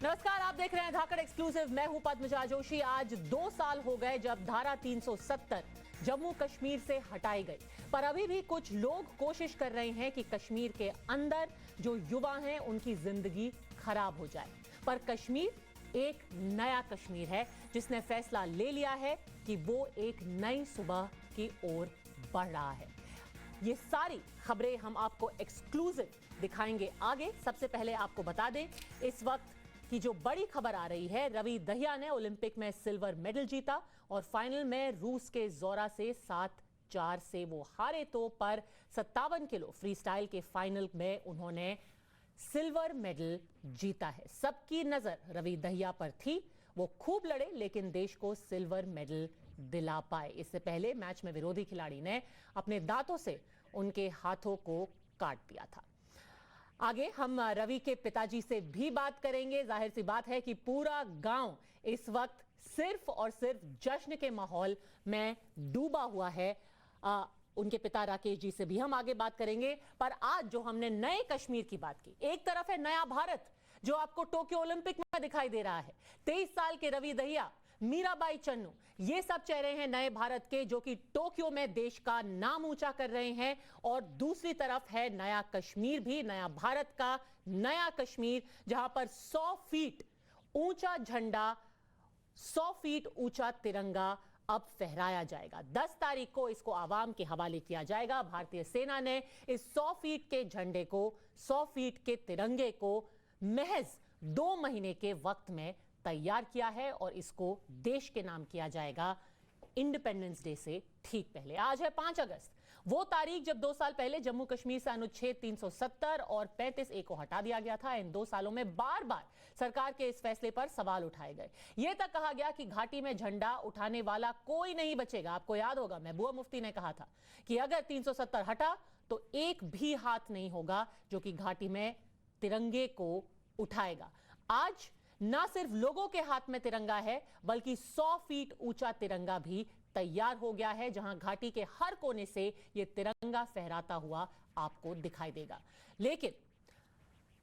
नमस्कार, आप देख रहे हैं धाकड़ एक्सक्लूसिव। मैं हूं पद्मजा जोशी। आज 2 साल हो गए जब धारा 370 जम्मू कश्मीर से हटाई गई, पर अभी भी कुछ लोग कोशिश कर रहे हैं कि कश्मीर के अंदर जो युवा हैं उनकी जिंदगी खराब हो जाए। पर कश्मीर एक नया कश्मीर है जिसने फैसला ले लिया है कि वो एक नई सुबह की ओर बढ़ रहा है। ये सारी खबरें हम आपको एक्सक्लूसिव दिखाएंगे आगे। सबसे पहले आपको बता दें, इस वक्त की जो बड़ी खबर आ रही है, रवि दहिया ने ओलंपिक में सिल्वर मेडल जीता और फाइनल में रूस के जोरा से 7-4 से वो हारे तो, पर 57 किलो फ्री स्टाइल के फाइनल में उन्होंने सिल्वर मेडल जीता है। सबकी नजर रवि दहिया पर थी, वो खूब लड़े लेकिन देश को सिल्वर मेडल दिला पाए। इससे पहले मैच में विरोधी खिलाड़ी ने अपने दांतों से उनके हाथों को काट दिया था। आगे हम रवि के पिताजी से भी बात करेंगे। जाहिर सी बात है कि पूरा गांव इस वक्त सिर्फ और सिर्फ जश्न के माहौल में डूबा हुआ है। उनके पिता राकेश जी से भी हम आगे बात करेंगे। पर आज जो हमने नए कश्मीर की बात की, एक तरफ है नया भारत जो आपको टोक्यो ओलंपिक में दिखाई दे रहा है। 23 साल के रवि दहिया, मीराबाई चन्नू, ये सब चेहरे हैं नए भारत के जो कि टोक्यो में देश का नाम ऊंचा कर रहे हैं। और दूसरी तरफ है नया कश्मीर भी, नया भारत का नया कश्मीर, जहां पर 100 फीट ऊंचा झंडा, 100 फीट ऊंचा तिरंगा अब फहराया जाएगा। 10 तारीख को इसको आवाम के हवाले किया जाएगा। भारतीय सेना ने इस 100 फीट के झंडे को, 100 फीट के तिरंगे को महज 2 महीने के वक्त में तैयार किया है और इसको देश के नाम किया जाएगा इंडिपेंडेंस डे से ठीक पहले। आज है 5 अगस्त, वो तारीख जब 2 साल पहले जम्मू कश्मीर से अनुच्छेद 370 और 35A को हटा दिया गया था। इन 2 सालों में बार बार सरकार के इस फैसले पर सवाल उठाए गए। यह तक कहा गया कि घाटी में झंडा उठाने वाला कोई नहीं बचेगा। आपको याद होगा, महबूबा मुफ्ती ने कहा था कि अगर 370 हटा तो एक भी हाथ नहीं होगा जो कि घाटी में तिरंगे को उठाएगा। आज ना सिर्फ लोगों के हाथ में तिरंगा है, बल्कि 100 फीट ऊंचा तिरंगा भी तैयार हो गया है, जहां घाटी के हर कोने से यह तिरंगा फहराता हुआ आपको दिखाई देगा। लेकिन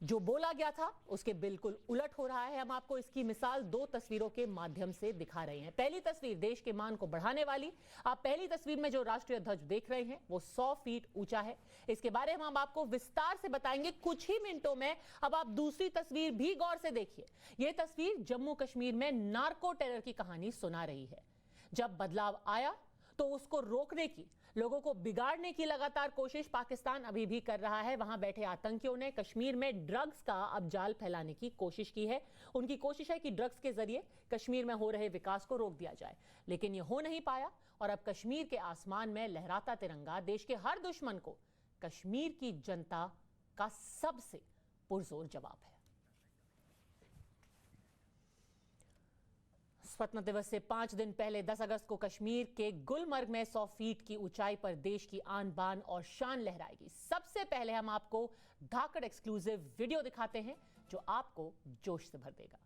जो बोला गया था उसके बिल्कुल उलट हो रहा है। हम आपको इसकी मिसाल 2 तस्वीरों के माध्यम से दिखा रहे हैं। पहली तस्वीर देश के मान को बढ़ाने वाली। आप पहली तस्वीर में जो राष्ट्रीय ध्वज देख रहे हैं वो 100 फीट ऊंचा है। इसके बारे में हम आपको विस्तार से बताएंगे कुछ ही मिनटों में। अब आप दूसरी तस्वीर भी गौर से देखिए। यह तस्वीर जम्मू कश्मीर में नार्को टेरर की कहानी सुना रही है। जब बदलाव आया तो उसको रोकने की, लोगों को बिगाड़ने की लगातार कोशिश पाकिस्तान अभी भी कर रहा है। वहां बैठे आतंकियों ने कश्मीर में ड्रग्स का अब जाल फैलाने की कोशिश की है। उनकी कोशिश है कि ड्रग्स के जरिए कश्मीर में हो रहे विकास को रोक दिया जाए, लेकिन यह हो नहीं पाया। और अब कश्मीर के आसमान में लहराता तिरंगा देश के हर दुश्मन को कश्मीर की जनता का सबसे पुरजोर जवाब है। स्वतंत्रता दिवस से 5 दिन पहले 10 अगस्त को कश्मीर के गुलमर्ग में 100 फीट की ऊंचाई पर देश की आन बान और शान लहराएगी। सबसे पहले हम आपको धाकड़ एक्सक्लूसिव वीडियो दिखाते हैं जो आपको जोश से भर देगा।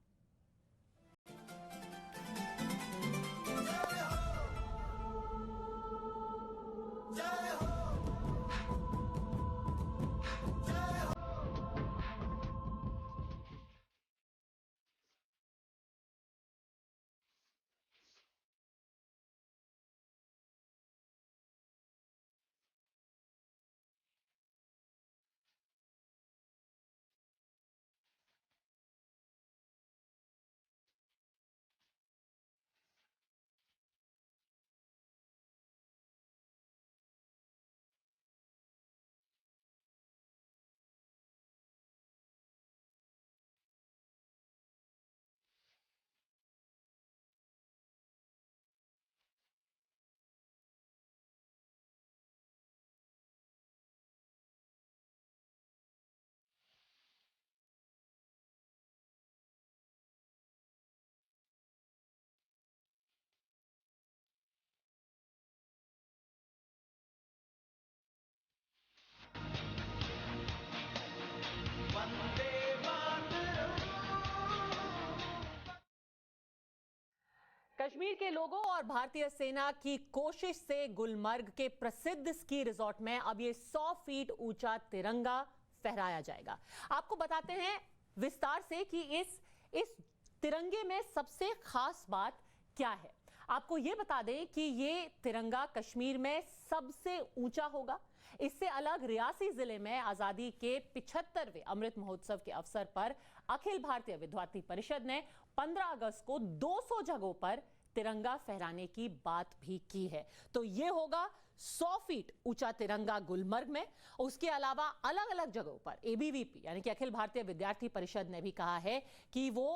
कश्मीर के लोगों और भारतीय सेना की कोशिश से गुलमर्ग के प्रसिद्ध स्की रिजॉर्ट में अब ये 100 फीट ऊंचा तिरंगा फहराया जाएगा। आपको बताते हैं विस्तार से कि इस इस तिरंगे में सबसे खास बात क्या है? आपको ये बता दें कि ये तिरंगा कश्मीर में सबसे ऊंचा होगा। इससे अलग रियासी जिले में आजादी के 75वें अमृत महोत्सव के अवसर पर अखिल भारतीय विद्यार्थी परिषद ने 15 अगस्त को 200 जगहों पर तिरंगा फहराने की बात भी की है। तो ये होगा 100 फीट ऊंचा तिरंगा गुलमर्ग में। उसके अलावा अलग अलग जगहों पर एबीवीपी यानी कि अखिल भारतीय विद्यार्थी परिषद ने भी कहा है कि वो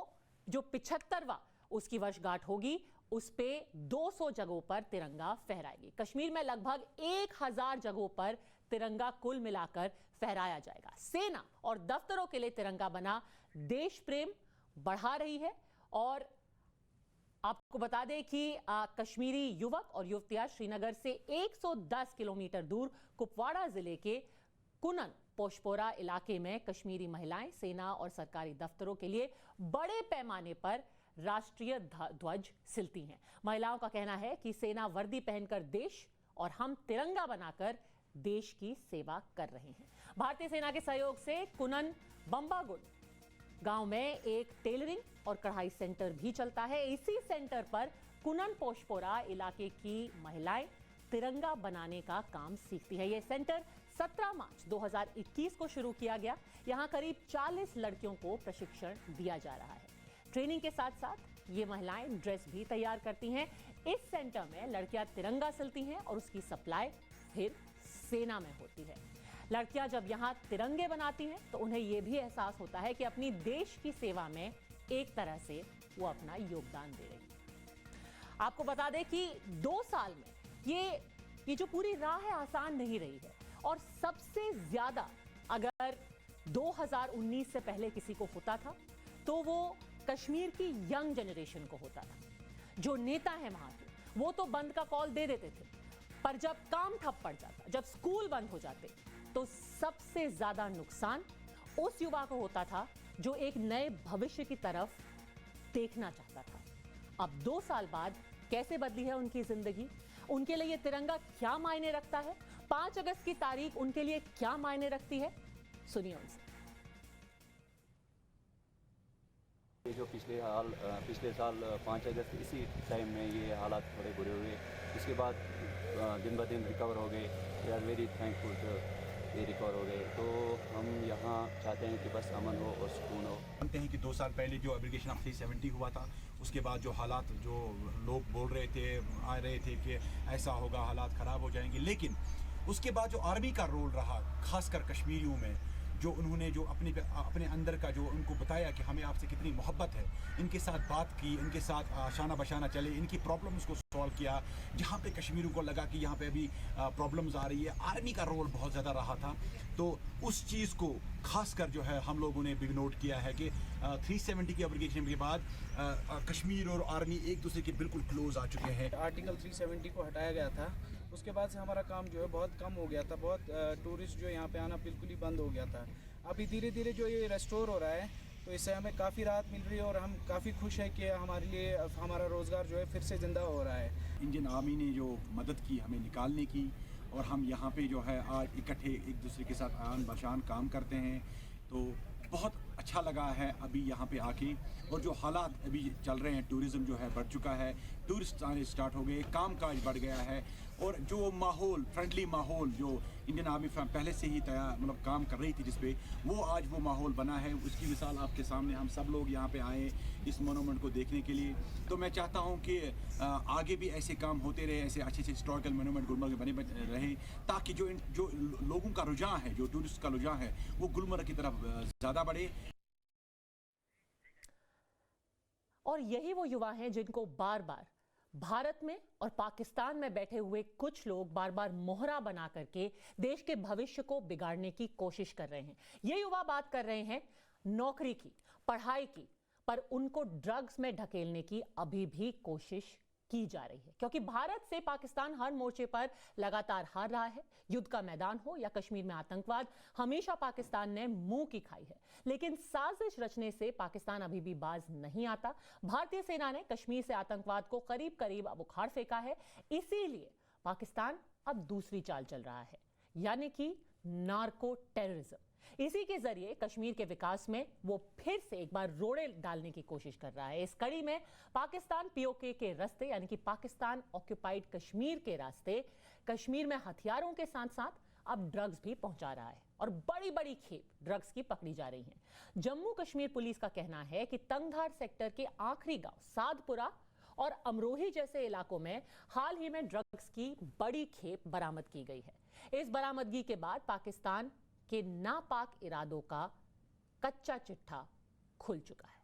जो 75वां उसकी वर्षगांठ होगी उस पे 200 जगहों पर तिरंगा फहराएगी। कश्मीर में लगभग 1000 जगहों पर तिरंगा कुल मिलाकर फहराया जाएगा। सेना और दफ्तरों के लिए तिरंगा बना देश प्रेम बढ़ा रही है। और आपको बता दें कि कश्मीरी युवक और युवतियां श्रीनगर से 110 किलोमीटर दूर कुपवाड़ा जिले के कुनन पोशपोरा इलाके में कश्मीरी महिलाएं सेना और सरकारी दफ्तरों के लिए बड़े पैमाने पर राष्ट्रीय ध्वज सिलती हैं। महिलाओं का कहना है कि सेना वर्दी पहनकर देश और हम तिरंगा बनाकर देश की सेवा कर रहे हैं। भारतीय सेना के सहयोग से कुनन बंबागुल गांव में एक टेलरिंग और कढ़ाई सेंटर भी चलता है। इसी सेंटर पर कुनन पोशपोरा इलाके की महिलाएं तिरंगा बनाने का काम सीखती है। यह सेंटर 17 मार्च 2021 को शुरू किया गया। यहां करीब 40 लड़कियों को प्रशिक्षण दिया जा रहा है। ट्रेनिंग के साथ साथ ये महिलाएं ड्रेस भी तैयार करती हैं। इस सेंटर में लड़कियां तिरंगा सिलती हैं और उसकी सप्लाई फिर सेना में होती है। लड़कियां जब यहां तिरंगे बनाती हैं तो उन्हें यह भी एहसास होता है कि अपनी देश की सेवा में एक तरह से वो अपना योगदान दे रही है। आपको बता दें कि 2 साल में ये जो पूरी राह है आसान नहीं रही है। और सबसे ज्यादा अगर 2019 से पहले किसी को होता था तो वो कश्मीर की यंग जनरेशन को होता था। जो नेता है वहां के वो तो बंद का कॉल दे देते थे, पर जब काम ठप पड़ जाता, जब स्कूल बंद हो जाते, तो सबसे ज्यादा नुकसान उस युवा को होता था जो एक नए भविष्य की तरफ देखना चाहता था। अब 2 साल बाद कैसे बदली है उनकी जिंदगी? उनके लिए तिरंगा क्या मायने रखता है? 5 अगस्त की तारीख उनके लिए क्या मायने रखती है? सुनिए उनसे। जो पिछले साल 5 अगस्त इसी टाइम में ये हालात थोड़े बुरे हुए, उसके बाद दिन ब दिन रिकवर हो गए। वी आर वेरी थैंकफुल ये रिकवर हो गए। तो हम यहाँ चाहते हैं कि बस अमन हो और सुकून हो। जानते हैं कि 2 साल पहले जो एब्लिगेशन ऑफ 370 हुआ था, उसके बाद जो हालात जो लोग बोल रहे थे, आ रहे थे कि ऐसा होगा, हालात ख़राब हो जाएंगे, लेकिन उसके बाद जो आर्मी का रोल रहा, खासकर कश्मीरियों में, जो उन्होंने जो अपने अंदर का जो उनको बताया कि हमें आपसे कितनी मोहब्बत है, इनके साथ बात की, इनके साथ शाना बशाना चले, इनकी प्रॉब्लम्स को सॉल्व किया। जहाँ पे कश्मीरियों को लगा कि यहाँ पे अभी प्रॉब्लम्स आ रही है, आर्मी का रोल बहुत ज़्यादा रहा था। तो उस चीज़ को खासकर जो है हम लोगों ने भी नोट किया है कि 370 की एप्लीकेशन के बाद कश्मीर और आर्मी एक दूसरे के बिल्कुल क्लोज आ चुके हैं। आर्टिकल 370 को हटाया गया था, उसके बाद से हमारा काम जो है बहुत कम हो गया था। बहुत टूरिस्ट जो यहाँ पे आना बिल्कुल ही बंद हो गया था। अभी धीरे धीरे जो ये रेस्टोर हो रहा है, तो इससे हमें काफ़ी राहत मिल रही है और हम काफ़ी खुश हैं कि हमारे लिए हमारा रोज़गार जो है फिर से ज़िंदा हो रहा है। इंडियन आर्मी ने जो मदद की हमें निकालने की, और हम यहाँ पे जो है आज इकट्ठे एक दूसरे के साथ आन बशान काम करते हैं, तो बहुत अच्छा लगा है अभी यहाँ पे आके। और जो हालात अभी चल रहे हैं, टूरिज़्म जो है बढ़ चुका है, टूरिस्ट आने स्टार्ट हो गए, कामकाज बढ़ गया है, और जो माहौल, फ्रेंडली माहौल जो इंडियन आर्मी पहले से ही मतलब काम कर रही थी जिस पे, वो आज वो माहौल बना है। उसकी मिसाल आपके सामने, हम सब लोग यहाँ पे आए इस मोनूमेंट को देखने के लिए। तो मैं चाहता हूँ कि आगे भी ऐसे काम होते रहे, ऐसे अच्छे अच्छे हिस्टोरिकल मोनूमेंट गुलमर्ग में बने रहे, ताकि जो लोगों का रुझान है, जो टूरिस्ट का रुझान है, वो गुलमर्ग की तरफ ज़्यादा बढ़े। और यही वो युवा हैं जिनको बार बार भारत में और पाकिस्तान में बैठे हुए कुछ लोग बार बार मोहरा बना करके देश के भविष्य को बिगाड़ने की कोशिश कर रहे हैं। ये युवा बात कर रहे हैं नौकरी की, पढ़ाई की, पर उनको ड्रग्स में ढकेलने की अभी भी कोशिश की जा रही है, क्योंकि भारत से पाकिस्तान हर मोर्चे पर लगातार हार रहा है। युद्ध का मैदान हो या कश्मीर में आतंकवाद, हमेशा पाकिस्तान ने मुंह की खाई है। लेकिन साजिश रचने से पाकिस्तान अभी भी बाज नहीं आता। भारतीय सेना ने कश्मीर से आतंकवाद को करीब करीब अब उखाड़ फेंका है। इसीलिए पाकिस्तान अब दूसरी चाल चल रहा है, यानी कि नार्को टेररिज्म। इसी के जरिए कश्मीर के विकास में वो फिर से एक बार रोड़े डालने की कोशिश कर रहा है। इस कड़ी में पाकिस्तान पीओके के रास्ते यानी कि पाकिस्तान ऑक्यूपाइड कश्मीर के रास्ते कश्मीर में हथियारों के साथ साथ अब ड्रग्स भी पहुंचा रहा है और बड़ी बड़ी खेप ड्रग्स की पकड़ी जा रही हैं। जम्मू कश्मीर पुलिस का कहना है कि तंगधार सेक्टर के आखिरी गांव सादपुरा और अमरोही जैसे इलाकों में हाल ही में ड्रग्स की बड़ी खेप बरामद की गई है। इस बरामदगी के बाद पाकिस्तान के नापाक इरादों का कच्चा चिट्ठा खुल चुका है।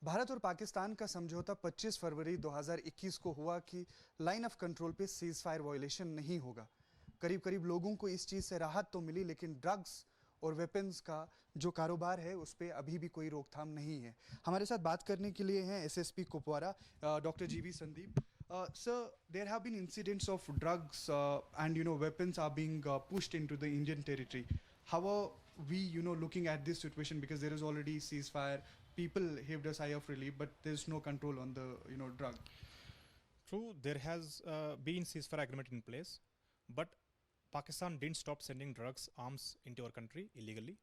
भारत और पाकिस्तान का समझौता 25 फरवरी 2021 को हुआ कि लाइन ऑफ कंट्रोल पे सीज फायर वायलेशन नहीं होगा। करीब करीब लोगों को इस चीज़ से राहत तो मिली, लेकिन ड्रग्स और वेपन्स का जो कारोबार है उस पर अभी भी कोई रोकथाम नहीं है। हमारे साथ बात करने के लिए हैं एसएसपी कुपवारा डॉक्टर जीवी Sandeep. Sir, there have been incidents of drugs and weapons are being pushed into the Indian territory. How are we looking at this situation, because there is already ceasefire, people heaved a sigh of relief, but there's no control on the drug. True, there has been ceasefire agreement in place, but Pakistan didn't stop sending drugs, arms into our country illegally.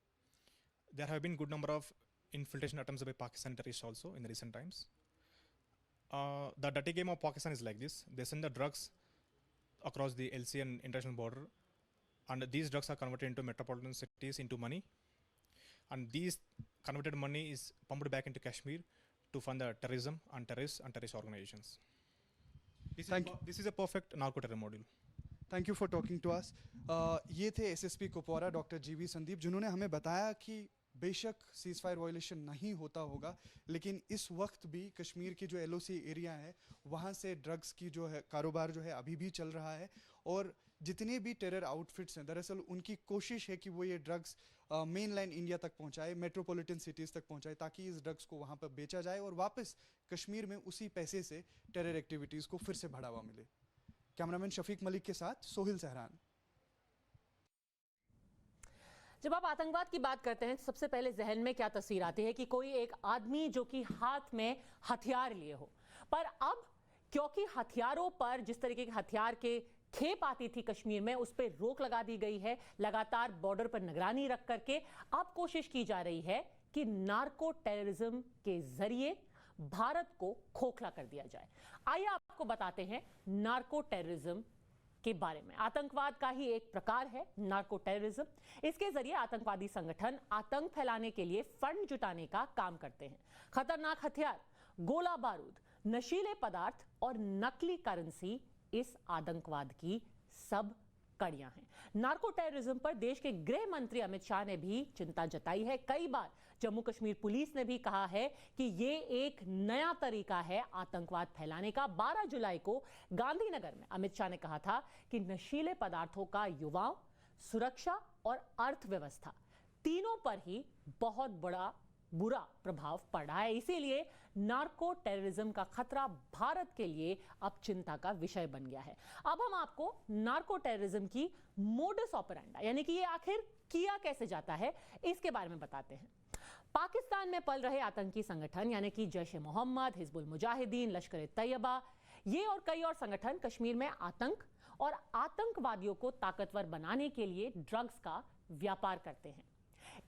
There have been good number of infiltration attempts by Pakistan terrorists also in the recent times. The dirty game of Pakistan is like this: they send the drugs across the LC and international border, and these drugs are converted into metropolitan cities into money, and these converted money is pumped back into Kashmir to fund the terrorism and terrorists and terrorist organizations. This is a perfect narco-terror module. Thank you for talking to us. ये थे SSP Kupwara doctor जीवी संदीप, जिन्होंने हमें बताया कि बेशक cease fire violation नहीं होता होगा, लेकिन इस वक्त भी कश्मीर की जो एलओसी एरिया है वहाँ से ड्रग्स की जो है कारोबार जो है अभी भी चल रहा है, और जितने भी टेरर आउटफिट्स हैं दरअसल उनकी कोशिश है कि वो ये ड्रग्स मेन लाइन इंडिया तक पहुँचाए, मेट्रोपॉलिटन सिटीज़ तक पहुँचाए, ताकि इस ड्रग्स को वहाँ पर बेचा जाए और वापस कश्मीर में उसी पैसे से टेरर एक्टिविटीज़ को फिर से बढ़ावा मिले। कैमरामैन शफीक मलिक के साथ सोहिल सहरान। जब आप आतंकवाद की बात करते हैं तो सबसे पहले जहन में क्या तस्वीर आती है कि कोई एक आदमी जो कि हाथ में हथियार लिए हो, पर अब क्योंकि हथियारों पर जिस तरीके के हथियार के खेप आती थी कश्मीर में उस पर रोक लगा दी गई है। लगातार बॉर्डर पर निगरानी रख करके अब कोशिश की जा रही है कि नार्को टेररिज्म के जरिए भारत को खोखला कर दिया जाए। आइए आपको बताते हैं नार्को टेररिज्म के बारे में। आतंकवाद का ही एक प्रकार है नार्को टेररिज्म। इसके जरिए आतंकवादी संगठन आतंक फैलाने के लिए फंड जुटाने का काम करते हैं। खतरनाक हथियार, गोला बारूद, नशीले पदार्थ और नकली करेंसी इस आतंकवाद की सब कड़ियां हैं। नार्को टेररिज्म पर देश के गृह मंत्री अमित शाह ने भी चिंता जताई है। कई बार जम्मू कश्मीर पुलिस ने भी कहा है कि ये एक नया तरीका है आतंकवाद फैलाने का। 12 जुलाई को गांधीनगर में अमित शाह ने कहा था कि नशीले पदार्थों का युवाओं, सुरक्षा और अर्थव्यवस्था तीनों पर ही बहुत बड़ा बुरा प्रभाव पड़ रहा है। इसीलिए नार्को टेररिज्म का खतरा भारत के लिए अब चिंता का विषय बन गया है। अब हम आपको नार्को टेररिज्म की मोडस ऑपरेंडा यानी कि ये आखिर किया कैसे जाता है इसके बारे में बताते हैं। पाकिस्तान में पल रहे आतंकी संगठन यानी कि जैश ए मोहम्मद, हिजबुल मुजाहिदीन, लश्कर ए तैयबा, ये और कई और संगठन कश्मीर में आतंक और आतंकवादियों को ताकतवर बनाने के लिए ड्रग्स का व्यापार करते हैं।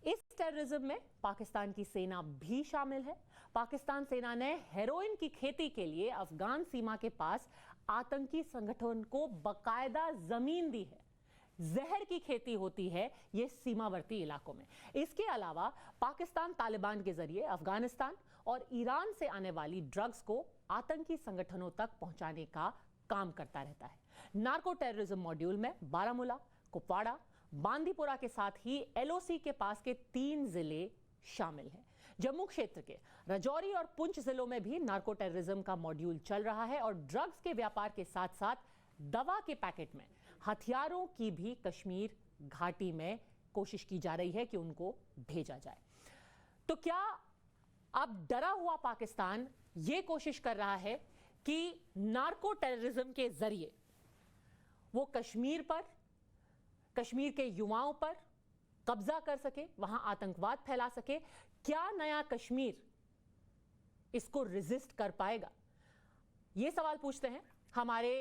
इस टेररिज्म में पाकिस्तान की सेना भी शामिल है। पाकिस्तान सेना ने हेरोइन की खेती के लिए अफगान सीमा के पास आतंकी संगठन को बकायदा जमीन दी है। जहर की खेती होती है ये सीमावर्ती इलाकों में। इसके अलावा पाकिस्तान तालिबान के जरिए अफगानिस्तान और ईरान से आने वाली ड्रग्स को आतंकी संगठनों तक पहुंचाने का काम करता रहता है। नार्को टेररिज्म मॉड्यूल में बारामूला, कुपवाड़ा, बांदीपुरा के साथ ही एलओसी के पास के 3 जिले शामिल हैं। जम्मू क्षेत्र के राजौरी और पुंछ जिलों में भी नार्को टेररिज्म का मॉड्यूल चल रहा है और ड्रग्स के व्यापार के साथ साथ दवा के पैकेट में हथियारों की भी कश्मीर घाटी में कोशिश की जा रही है कि उनको भेजा जाए। तो क्या अब डरा हुआ पाकिस्तान ये कोशिश कर रहा है कि नार्को टेररिज्म के जरिए वो कश्मीर पर, कश्मीर के युवाओं पर कब्जा कर सके, वहां आतंकवाद फैला सके? क्या नया कश्मीर इसको रेजिस्ट कर पाएगा? ये सवाल पूछते हैं हमारे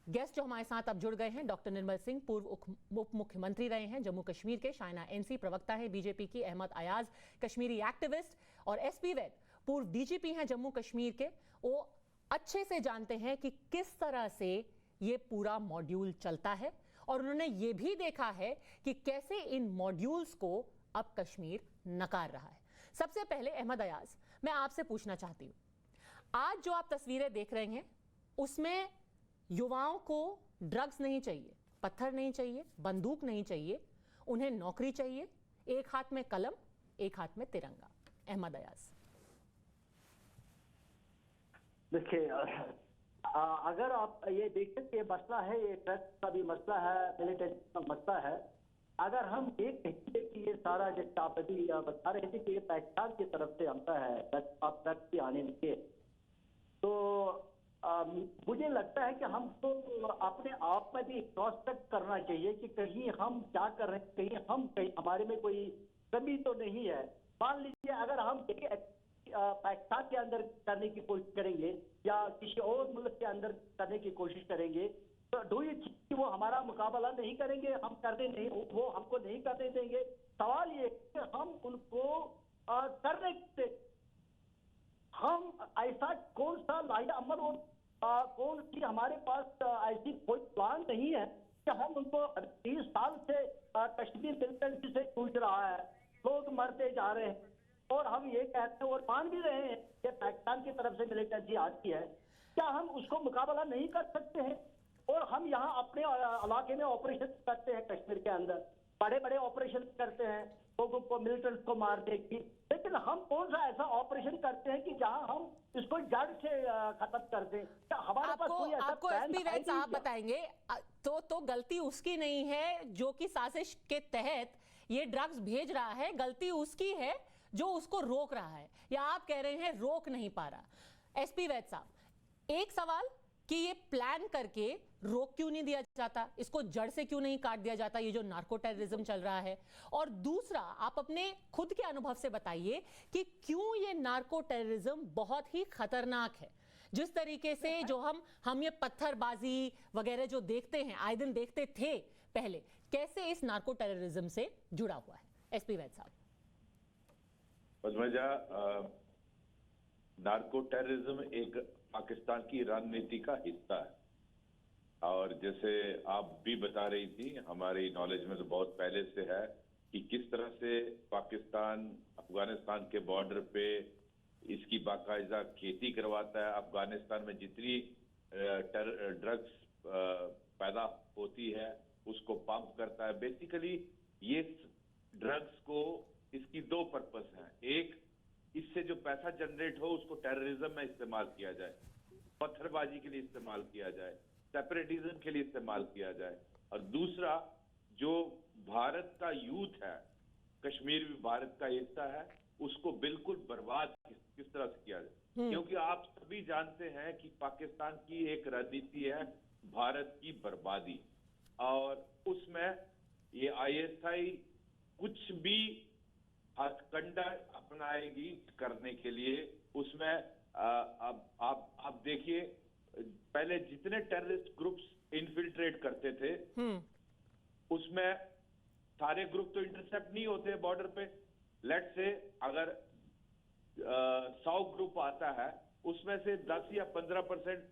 गेस्ट जो हमारे साथ अब जुड़ गए हैं, डॉक्टर निर्मल सिंह, पूर्व उप मुख्यमंत्री रहे हैं जम्मू कश्मीर के, शाइना एनसी प्रवक्ता है बीजेपी की, अहमद अयाज कश्मीरी एक्टिविस्ट, और एसपी वैद पूर्व डीजीपी हैं जम्मू कश्मीर के। वो अच्छे से जानते हैं कि किस तरह से ये पूरा मॉड्यूल चलता है, और उन्होंने ये भी देखा है कि कैसे इन मॉड्यूल्स को अब कश्मीर नकार रहा है। सबसे पहले अहमद अयाज, मैं आपसे पूछना चाहती हूँ, आज जो आप तस्वीरें देख रहे हैं उसमें युवाओं को ड्रग्स नहीं चाहिए, पत्थर नहीं चाहिए, बंदूक नहीं चाहिए, उन्हें नौकरी चाहिए, एक हाथ में कलम, एक हाथ में तिरंगा। अहमद अयाज। देखिए, अगर आप ये देखें कि ये मसला है, ये ड्रग्स का भी मसला है, मिलिटेंसी का मसला है। अगर हम ये कहेंगे कि ये सारा जैसे आप अभी बता रहे थे कि ये पाकिस्तान की तरफ से आता है ड्रग्स की आने के, तो मुझे लगता है कि हमको अपने आप में भी क्रॉस चेक करना चाहिए कि कहीं हम क्या कर रहे हैं, कहीं हमारे में कोई कमी तो नहीं है। मान लीजिए अगर हम पाकिस्तान के अंदर करने की कोशिश करेंगे या किसी और मुल्क के अंदर करने की कोशिश करेंगे, तो डू यू थिंक कि वो हमारा मुकाबला नहीं करेंगे, हम करने नहीं, वो हमको नहीं करने देंगे? सवाल ये कि हम उनको करने दें। हम ऐसा कौन सा लाया अमल और कौन सी हमारे पास ऐसी कोई प्लान नहीं है कि हम उनको 30 साल से कश्मीर मिलिटेंसी से जूझ रहा है, लोग मरते जा रहे हैं और हम ये कहते हैं और मान भी रहे हैं कि पाकिस्तान की तरफ से मिलिटेंसी आती है, क्या हम उसको मुकाबला नहीं कर सकते हैं? और हम यहाँ अपने इलाके में ऑपरेशन करते हैं, कश्मीर के अंदर बड़े बड़े ऑपरेशन करते हैं लोगों को, मिलिटेंट्स को मारने की, लेकिन हम कौन सा ऐसा ऑपरेशन करते हैं कि जहां हम इसको जड़ से खत्म कर दें? क्या हमारे पास कोई ऐसा आपको प्लान एसपी है वैद साहब क्या? बताएंगे। तो गलती उसकी नहीं है जो कि साजिश के तहत ये ड्रग्स भेज रहा है, गलती उसकी है जो उसको रोक रहा है, या आप कह रहे हैं रोक नहीं पा रहा। एसपी वैद साहब, एक सवाल कि ये प्लान करके रोक क्यों नहीं दिया जाता, इसको जड़ से क्यों नहीं काट दिया जाता, ये जो नार्को टेररिज्म चल रहा है? और दूसरा, आप अपने खुद के अनुभव से बताइए कि क्यों ये नार्को टेररिज्म बहुत ही खतरनाक है। जिस तरीके से जो हम ये पत्थरबाजी वगैरह जो देखते हैं, आए दिन देखते थे पहले, कैसे इस नार्को टेररिज्म से जुड़ा हुआ है? एसपी वैद साहब। पद्मजा, नार्को टेररिज्म एक पाकिस्तान की रणनीति का हिस्सा है, और जैसे आप भी बता रही थी, हमारी नॉलेज में तो बहुत पहले से है कि किस तरह से पाकिस्तान अफगानिस्तान के बॉर्डर पे इसकी बाकायदा खेती करवाता है। अफगानिस्तान में जितनी ड्रग्स पैदा होती है उसको पंप करता है। बेसिकली ये ड्रग्स को, इसकी दो पर्पस हैं। एक, इससे जो पैसा जनरेट हो उसको टेररिज्म में इस्तेमाल किया जाए, पत्थरबाजी के लिए इस्तेमाल किया जाए, सेपरेटिज्म के लिए इस्तेमाल किया जाए, और दूसरा जो भारत का यूथ है, कश्मीर भी भारत का हिस्सा है, उसको बिल्कुल बर्बाद किस तरह से किया जाए। क्योंकि आप सभी जानते हैं कि पाकिस्तान की एक रणनीति है भारत की बर्बादी, और उसमें ये आईएसआई कुछ भी हथकंडा अपनाएगी करने के लिए। उसमें अब आप देखिए, पहले जितने टेररिस्ट ग्रुप्स इन्फिल्ट्रेट करते थे उसमें सारे ग्रुप तो इंटरसेप्ट नहीं होते बॉर्डर पे। लेट से अगर 100 ग्रुप आता है, उसमें से 10 या 15%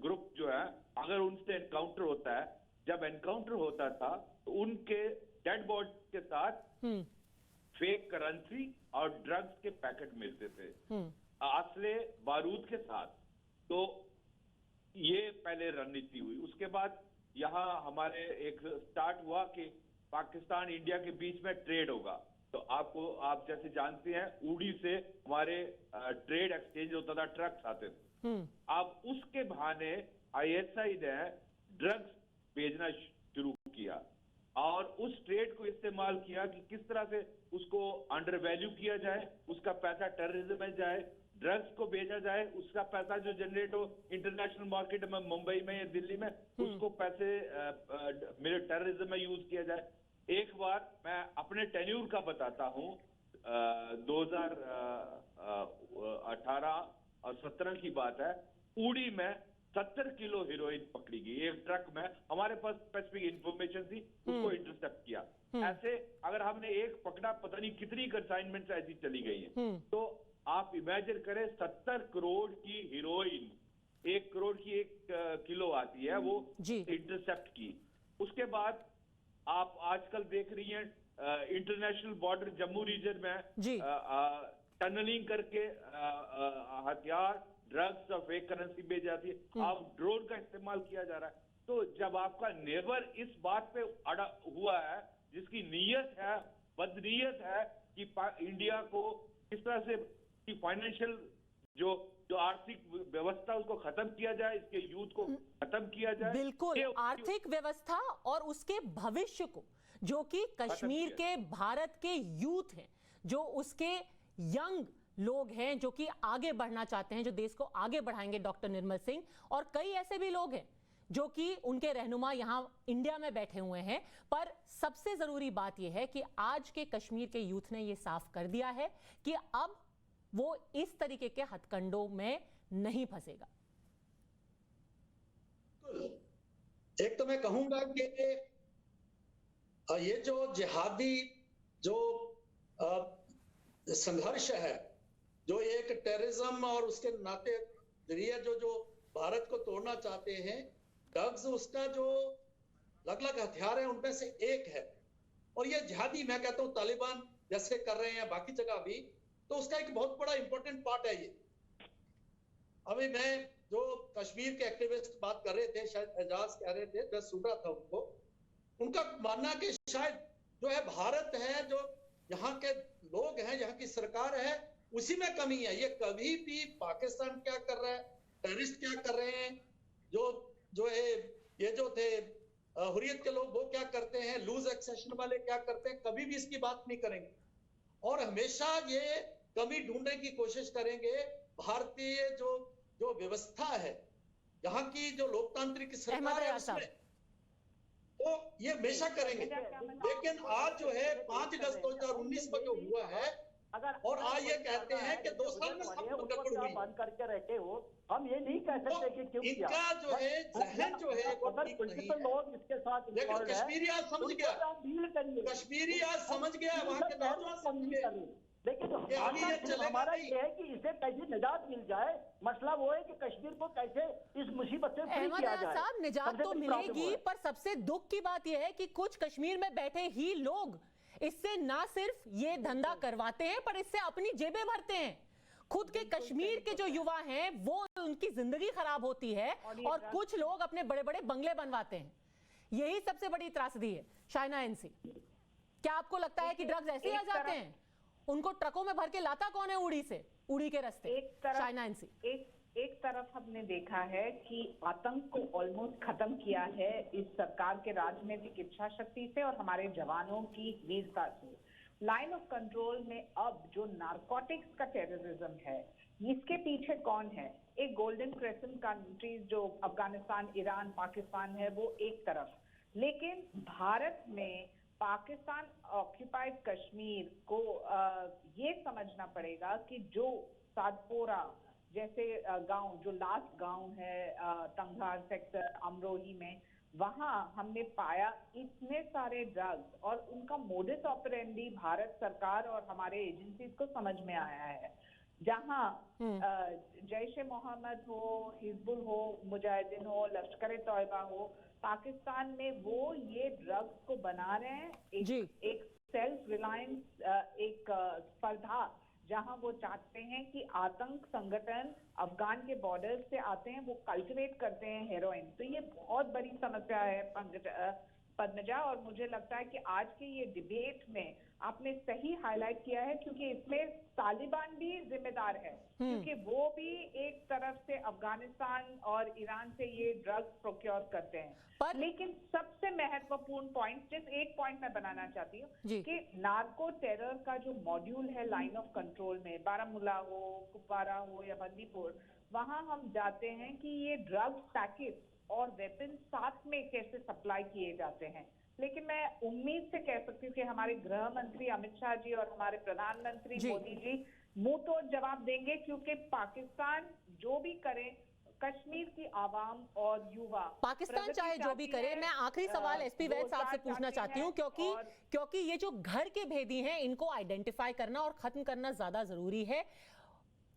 ग्रुप जो है, अगर उनसे एनकाउंटर होता है, जब एनकाउंटर होता था तो उनके डेड बॉडी के साथ फेक करेंसी और ड्रग्स के पैकेट मिलते थे, असले बारूद के साथ। तो ये पहले रणनीति हुई। उसके बाद यहाँ हमारे एक स्टार्ट हुआ कि पाकिस्तान इंडिया के बीच में ट्रेड होगा। तो आप जैसे जानते हैं, उड़ी से हमारे ट्रेड एक्सचेंज होता था, ट्रक्स आते थे। अब उसके बहाने आईएसआई ने ड्रग्स भेजना शुरू किया और उस ट्रेड को इस्तेमाल किया कि किस तरह से उसको अंडर वैल्यू किया जाए, उसका पैसा टेररिज्म में जाए, ड्रग्स को भेजा जाए, उसका पैसा जो जनरेट हो इंटरनेशनल मार्केट में, मुंबई में या दिल्ली में, उसको पैसे मेरे टेररिज्म में यूज किया जाए। एक बार मैं अपने टेन्यूर का बताता हूँ, 2018 और 17 की बात है, उड़ी में 70 किलो हीरोइन पकड़ी गई एक ट्रक में। हमारे पास स्पेसिफिक इंफॉर्मेशन थी, उसको इंटरसेप्ट किया। ऐसे अगर हमने एक पकड़ा, पता नहीं कितनी कंसाइनमेंट ऐसी चली गई है। तो आप इमेजिन करें 70 करोड़ की हीरोइन, 1 करोड़ की 1 किलो आती है, वो इंटरसेप्ट की। उसके बाद आप आजकल देख रही हैं इंटरनेशनल बॉर्डर जम्मू रीजन में टनलिंग करके हथियार, ड्रग्स और फेक करेंसी भेज जाती है। आप ड्रोन का इस्तेमाल किया जा रहा है। तो जब आपका नेबर इस बात पे अड़ा हुआ है, जिसकी नीयत है, बदनीयत है कि इंडिया को किस तरह से फाइनेंशियल जो आर्थिक व्यवस्था उसको खत्म किया जाए, इसके यूथ को खत्म किया जाए। बिल्कुल, आर्थिक व्यवस्था और उसके भविष्य को, जो कि कश्मीर के भारत के यूथ हैं, जो उसके यंग लोग हैं, जो कि आगे बढ़ना चाहते हैं, जो देश को आगे बढ़ाएंगे, डॉक्टर निर्मल सिंह। और कई ऐसे भी लोग हैं जो कि उनके रहनुमा यहां इंडिया में बैठे हुए हैं। पर सबसे जरूरी बात यह है कि आज के कश्मीर के यूथ ने यह साफ कर दिया है कि अब वो इस तरीके के हथकंडों में नहीं फंसेगा। एक तो मैं कहूंगा कि ये जो जिहादी जो संघर्ष है, जो एक टेररिज्म और उसके नाते जरिए जो भारत को तोड़ना चाहते हैं, ड्रग्स उसका जो अलग अलग हथियार है उनमें से एक है। और ये जिहादी, मैं कहता हूं तालिबान जैसे कर रहे हैं बाकी जगह भी, तो उसका एक बहुत बड़ा इंपॉर्टेंट पार्ट है ये। अभी मैं जो कश्मीर के एक्टिविस्ट बात कर रहे थे, शायद एजाज कह रहे थे, मैं सुन रहा था उनको, उनका मानना कि शायद जो है भारत है, जो यहाँ के लोग हैं, यहाँ की सरकार है, उसी में कमी है। ये कभी भी पाकिस्तान क्या कर रहा है, टेररिस्ट क्या कर रहे हैं, जो है ये जो थे हुर्रियत के लोग वो क्या करते हैं, लूज एक्सेशन वाले क्या करते हैं, कभी भी इसकी बात नहीं करेंगे और हमेशा ये कमी ढूंढने की कोशिश करेंगे। भारतीय जो व्यवस्था है, यहाँ की जो लोकतांत्रिक सरकार है, उसमें तो ये हमेशा करेंगे। लेकिन आज जो है 5 अगस्त 2019 को जो हुआ है, और आज ये कहते हैं कि 2 साल में सब गड़बड़ हुई, बंद करके रखे हो। हम ये नहीं कह सकते कि क्यों किया। इनका जो है जहन जो है वो ठीक नहीं है। लोग इसके साथ, लेकिन कश्मीरी आज समझ गया, कश्मीरी आज समझ गया, वहां के नौजवान समझ गए। लेकिन हमारा ये है कि इसे कैसे निजात मिल जाए। मसला वो है कि कश्मीर को कैसे इस मुसीबत से फ्री किया जाए। साहब, निजात तो मिलेगी, पर सबसे दुख की बात यह है कि कुछ कश्मीर में बैठे ही लोग इससे ना सिर्फ ये धंधा करवाते हैं, पर इससे अपनी जेबें भरते हैं। खुद के कश्मीर के जो युवा हैं, वो उनकी जिंदगी खराब होती है और कुछ लोग अपने बड़े बड़े बंगले बनवाते हैं। यही सबसे बड़ी त्रासदी है। शाइना एनसी, क्या आपको लगता है कि ड्रग्स ऐसे ही आ जाते हैं? उनको ट्रकों में भर के लाता कौन है उड़ी के रास्ते? शाइना एनसी, एक तरफ हमने देखा है कि आतंक को ऑलमोस्ट खत्म किया है इस सरकार के राजनीतिक इच्छा शक्ति से और हमारे जवानों की वीरता से। लाइन ऑफ कंट्रोल में अब जो नारकोटिक्स का टेररिज्म है, इसके पीछे कौन है? एक गोल्डन क्रेसेंट कंट्रीज जो अफगानिस्तान, ईरान, पाकिस्तान है, वो एक तरफ। लेकिन भारत में पाकिस्तान ऑक्यूपाइड कश्मीर को ये समझना पड़ेगा कि जो सातपोरा जैसे गांव, जो लास्ट गांव है तंगधार सेक्टर अमरोही में, वहां हमने पाया इतने सारे ड्रग्स और उनका मोडिस ऑपरेंडी भारत सरकार और हमारे एजेंसीज को समझ में आया है। जहां जैश ए मोहम्मद हो, हिजबुल हो, मुजाहिदीन हो, लश्कर तौयबा हो, पाकिस्तान में वो ये ड्रग्स को बना रहे हैं। एक सेल्फ रिलायंस, एक स्पर्धा, जहां वो चाहते हैं कि आतंक संगठन अफगान के बॉर्डर से आते हैं, वो कल्टिवेट करते हैं हेरोइन। तो ये बहुत बड़ी समस्या है पद्मजा, और मुझे लगता है कि आज के ये डिबेट में आपने सही हाईलाइट किया है, क्योंकि इसमें तालिबान भी जिम्मेदार है, क्योंकि वो भी एक तरफ से अफगानिस्तान और ईरान से ये ड्रग्स प्रोक्योर करते हैं। लेकिन सबसे महत्वपूर्ण पॉइंट, जिस एक पॉइंट मैं बनाना चाहती हूँ कि नार्को टेरर का जो मॉड्यूल है लाइन ऑफ कंट्रोल में, बारामूला हो, कुपवारा हो या बंदीपुर, वहां हम जाते हैं कि ये ड्रग्स पैकेट और वेपन साथ में कैसे सप्लाई किए जाते हैं। लेकिन मैं उम्मीद से कह सकती हूँ कि हमारे गृह मंत्री अमित शाह जी और हमारे प्रधानमंत्री मोदी जी मुंह तोड़ जवाब देंगे, क्योंकि पाकिस्तान जो भी करे कश्मीर की आवाम और युवा पाकिस्तान चाहे जो भी करे, मैं आखिरी सवाल एसपी वैद साहब से पूछना चाहती हूँ, क्योंकि ये जो घर के भेदी हैं इनको आइडेंटिफाई करना और खत्म करना ज्यादा जरूरी है।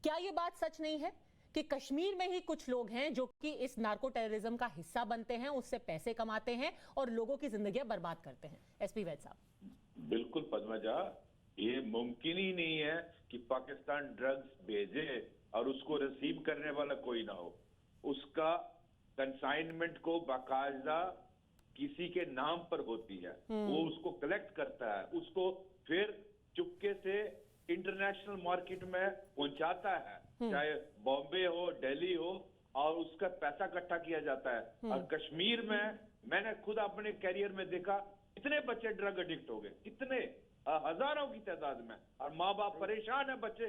क्या ये बात सच नहीं है कि कश्मीर में ही कुछ लोग हैं जो कि इस नार्को टेररिज्म का हिस्सा बनते हैं, उससे पैसे कमाते हैं और लोगों की जिंदगियां बर्बाद करते हैं? एसपी वैद साहब। बिल्कुल पद्मजा, ये मुमकिन ही नहीं है कि पाकिस्तान ड्रग्स भेजे और उसको रिसीव करने वाला कोई ना हो। उसका कंसाइनमेंट को बाकायदा किसी के नाम पर होती है, वो उसको कलेक्ट करता है, उसको फिर चुपके से इंटरनेशनल मार्केट में पहुंचाता है, चाहे बॉम्बे हो, दिल्ली हो, और उसका पैसा इकट्ठा किया जाता है। और कश्मीर में मैंने खुद अपने कैरियर में देखा, कितने बच्चे ड्रग एडिक्ट हो गए, कितने हजारों की तादाद में, और माँ बाप परेशान है, बच्चे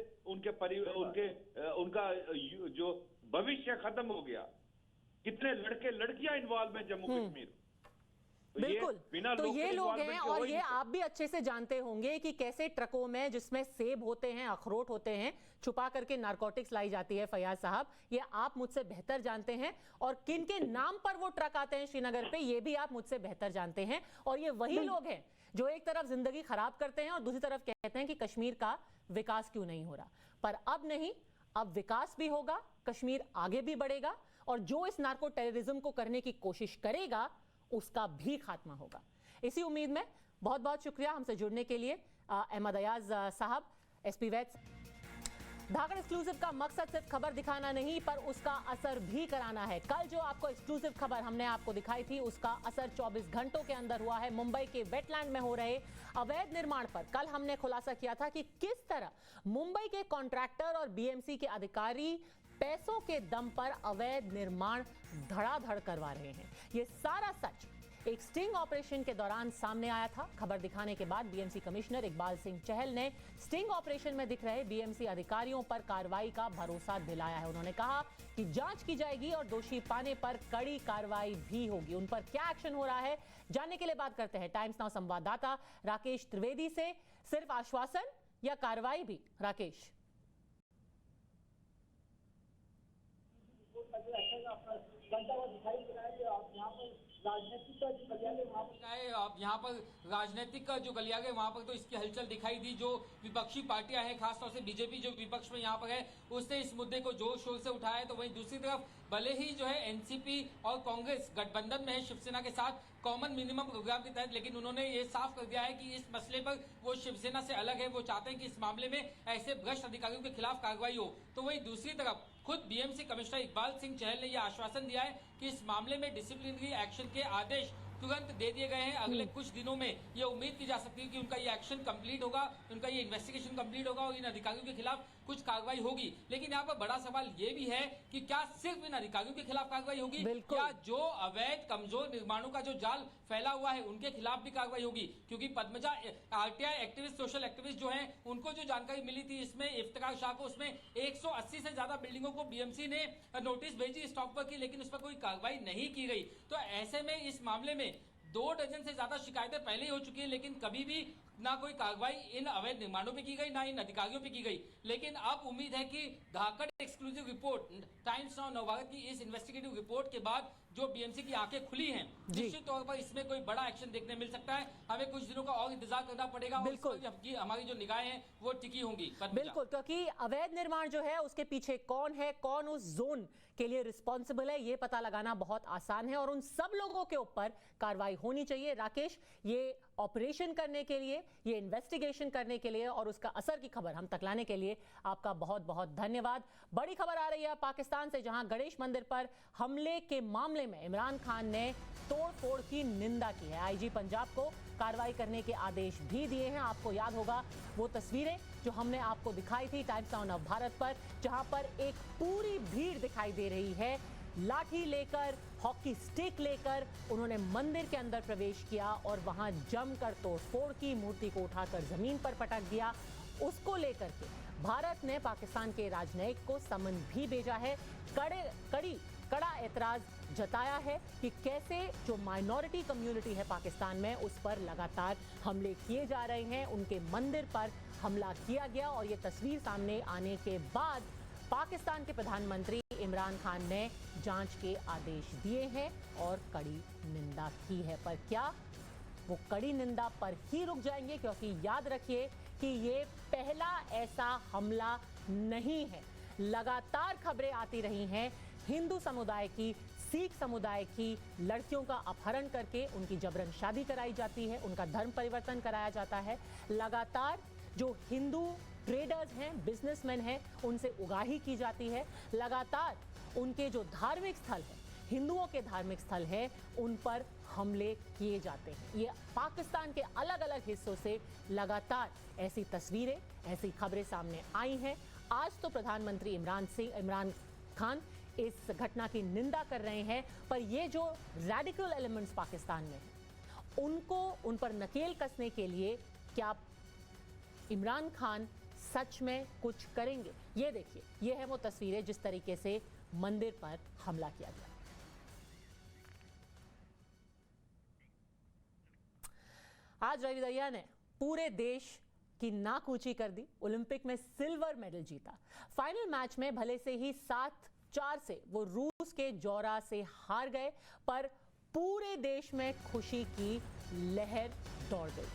उनका जो भविष्य खत्म हो गया। कितने लड़के लड़कियां इन्वॉल्व हैं जम्मू कश्मीर। बिल्कुल, तो ये लोग हैं, और ये आप भी अच्छे से जानते होंगे कि कैसे ट्रकों में जिसमें सेब होते हैं, अखरोट होते हैं, छुपा करके नारकोटिक्स लाई जाती है। फैयाज साहब, ये आप मुझसे बेहतर जानते हैं, और किन के नाम पर वो ट्रक आते हैं श्रीनगर पे, ये भी आप मुझसे बेहतर जानते हैं। और ये वही लोग हैं जो एक तरफ जिंदगी खराब करते हैं और दूसरी तरफ कहते हैं कि कश्मीर का विकास क्यों नहीं हो रहा। पर अब नहीं, अब विकास भी होगा, कश्मीर आगे भी बढ़ेगा, और जो इस नार्को टेररिज्म को करने की कोशिश करेगा उसका भी खात्मा होगा। इसी उम्मीद में बहुत बहुत शुक्रिया हमसे जुड़ने के लिए अहमद अयाज साहब, एसपी वैद। धाकड़ एक्सक्लूसिव का मकसद सिर्फ खबर दिखाना नहीं, पर उसका असर भी कराना है। कल जो आपको एक्सक्लूसिव खबर हमने आपको दिखाई थी, उसका असर 24 घंटों के अंदर हुआ है। मुंबई के वेटलैंड में हो रहे अवैध निर्माण पर कल हमने खुलासा किया था कि किस तरह मुंबई के कॉन्ट्रैक्टर और बीएमसी के अधिकारी पैसों के दम पर अवैध निर्माण धड़ाधड़ करवा रहे हैं। ये सारा सच एक स्टिंग ऑपरेशन के दौरान सामने आया था। खबर दिखाने के बाद बीएमसी कमिश्नर इकबाल सिंह चहल ने स्टिंग ऑपरेशन में दिख रहे बीएमसी अधिकारियों पर कार्रवाई का भरोसा दिलाया है। उन्होंने कहा कि जांच की जाएगी और दोषी पाने पर कड़ी कार्रवाई भी होगी। उन पर क्या एक्शन हो रहा है, जानने के लिए बात करते हैं टाइम्स नाउ संवाददाता राकेश त्रिवेदी से। सिर्फ आश्वासन या कार्रवाई भी, राकेश? आप यहाँ पर राजनीतिक का जो गलियारे वहाँ पर तो इसकी हलचल दिखाई दी। जो विपक्षी पार्टियां हैं, खासतौर से बीजेपी जो विपक्ष में यहाँ पर है, उसने इस मुद्दे को जोर शोर से उठाया। तो वहीं दूसरी तरफ भले ही जो है एनसीपी और कांग्रेस गठबंधन में है शिवसेना के साथ कॉमन मिनिमम प्रोग्राम के तहत, लेकिन उन्होंने ये साफ कर दिया है कि इस मसले पर वो शिवसेना से अलग है। वो चाहते हैं कि इस मामले में ऐसे भ्रष्ट अधिकारियों के खिलाफ कार्रवाई हो। तो वहीं दूसरी तरफ खुद बीएमसी कमिश्नर इकबाल सिंह चहल ने यह आश्वासन दिया है कि इस मामले में डिसिप्लिनरी एक्शन के आदेश तुरंत दे दिए गए हैं। अगले कुछ दिनों में ये उम्मीद की जा सकती है कि उनका ये एक्शन कंप्लीट होगा, उनका ये इन्वेस्टिगेशन कंप्लीट होगा और इन अधिकारियों के खिलाफ कुछ कार्रवाई होगी। लेकिन यहाँ पर बड़ा सवाल ये भी है कि क्या सिर्फ इन अधिकारियों के खिलाफ कार्रवाई होगी, या जो अवैध कमजोर निर्माणों का जो जाल फैला हुआ है उनके खिलाफ भी कार्रवाई होगी? क्योंकि Padmaja, RTI activist, social activist जो हैं, उनको जो जानकारी मिली थी इसमें इफ्तिकार शाह को, उसमें 180 से ज्यादा बिल्डिंगों को बीएमसी ने नोटिस भेजी स्टॉक पर की, लेकिन उस पर कोई कार्रवाई नहीं की गई। तो ऐसे में इस मामले में 2 डजन से ज्यादा शिकायतें पहले ही हो चुकी है, लेकिन कभी भी ना कोई कार्रवाई इन अवैध निर्माणों पे की गई, ना इन अधिकारियों पे की गई। लेकिन अब उम्मीद है कि धाकड़ exclusive report, Times Now Navbharat की इस इन्वेस्टिगेटिव रिपोर्ट के बाद जो बीएमसी की आंखें खुली हैं, निश्चित तौर पर इसमें कोई बड़ा एक्शन देखने मिल सकता है। हमें कुछ दिनों का और इंतजार करना पड़ेगा। बिल्कुल, हमारी जो निगाहें हैं वो टिकी होंगी। बिल्कुल, क्योंकि अवैध निर्माण जो है उसके पीछे कौन है, कौन उस जोन के लिए रिस्पॉन्सिबल है, ये पता लगाना बहुत आसान है और उन सब लोगों के ऊपर कार्रवाई होनी चाहिए। राकेश, ये ऑपरेशन करने के लिए, ये इन्वेस्टिगेशन करने के लिए और उसका असर की खबर हम तक लाने के लिए आपका बहुत बहुत धन्यवाद। बड़ी खबर आ रही है पाकिस्तान से, जहां गणेश मंदिर पर हमले के मामले में इमरान खान ने तोड़-फोड़ की निंदा की है। आईजी पंजाब को कार्रवाई करने के आदेश भी दिए हैं। आपको याद होगा वो तस्वीरें जो हमने आपको दिखाई थी टाइम्स नाउ नवभारत पर, जहां पर एक पूरी भीड़ दिखाई दे रही है, लाठी लेकर, हॉकी स्टिक लेकर उन्होंने मंदिर के अंदर प्रवेश किया और वहां जमकर तोड़फोड़ की, मूर्ति को उठाकर जमीन पर पटक दिया। उसको लेकर के भारत ने पाकिस्तान के राजनयिक को समन भी भेजा है, कड़ा एतराज जताया है कि कैसे जो माइनॉरिटी कम्युनिटी है पाकिस्तान में उस पर लगातार हमले किए जा रहे हैं। उनके मंदिर पर हमला किया गया और ये तस्वीर सामने आने के बाद पाकिस्तान के प्रधानमंत्री इमरान खान ने जांच के आदेश दिए हैं और कड़ी निंदा की है। पर क्या वो कड़ी निंदा पर ही रुक जाएंगे? क्योंकि याद रखिए कि ये पहला ऐसा हमला नहीं है। लगातार खबरें आती रही हैं हिंदू समुदाय की, सिख समुदाय की लड़कियों का अपहरण करके उनकी जबरन शादी कराई जाती है, उनका धर्म परिवर्तन कराया जाता है। लगातार जो हिंदू ट्रेडर्स हैं, बिजनेसमैन हैं, उनसे उगाही की जाती है। लगातार उनके जो धार्मिक स्थल हैं, हिंदुओं के धार्मिक स्थल हैं, उन पर हमले किए जाते हैं। ये पाकिस्तान के अलग अलग हिस्सों से लगातार ऐसी तस्वीरें, ऐसी खबरें सामने आई हैं। आज तो प्रधानमंत्री इमरान खान इस घटना की निंदा कर रहे हैं, पर ये जो रैडिकल एलिमेंट्स पाकिस्तान में हैं, उन पर नकेल कसने के लिए क्या इमरान खान सच में कुछ करेंगे? ये देखिए, ये है वो तस्वीरें जिस तरीके से मंदिर पर हमला किया गया। आज रवि दहिया ने पूरे देश की नाक ऊंची कर दी, ओलंपिक में सिल्वर मेडल जीता। फाइनल मैच में भले से ही 7-4 से वो रूस के जोरा से हार गए, पर पूरे देश में खुशी की लहर दौड़ गई।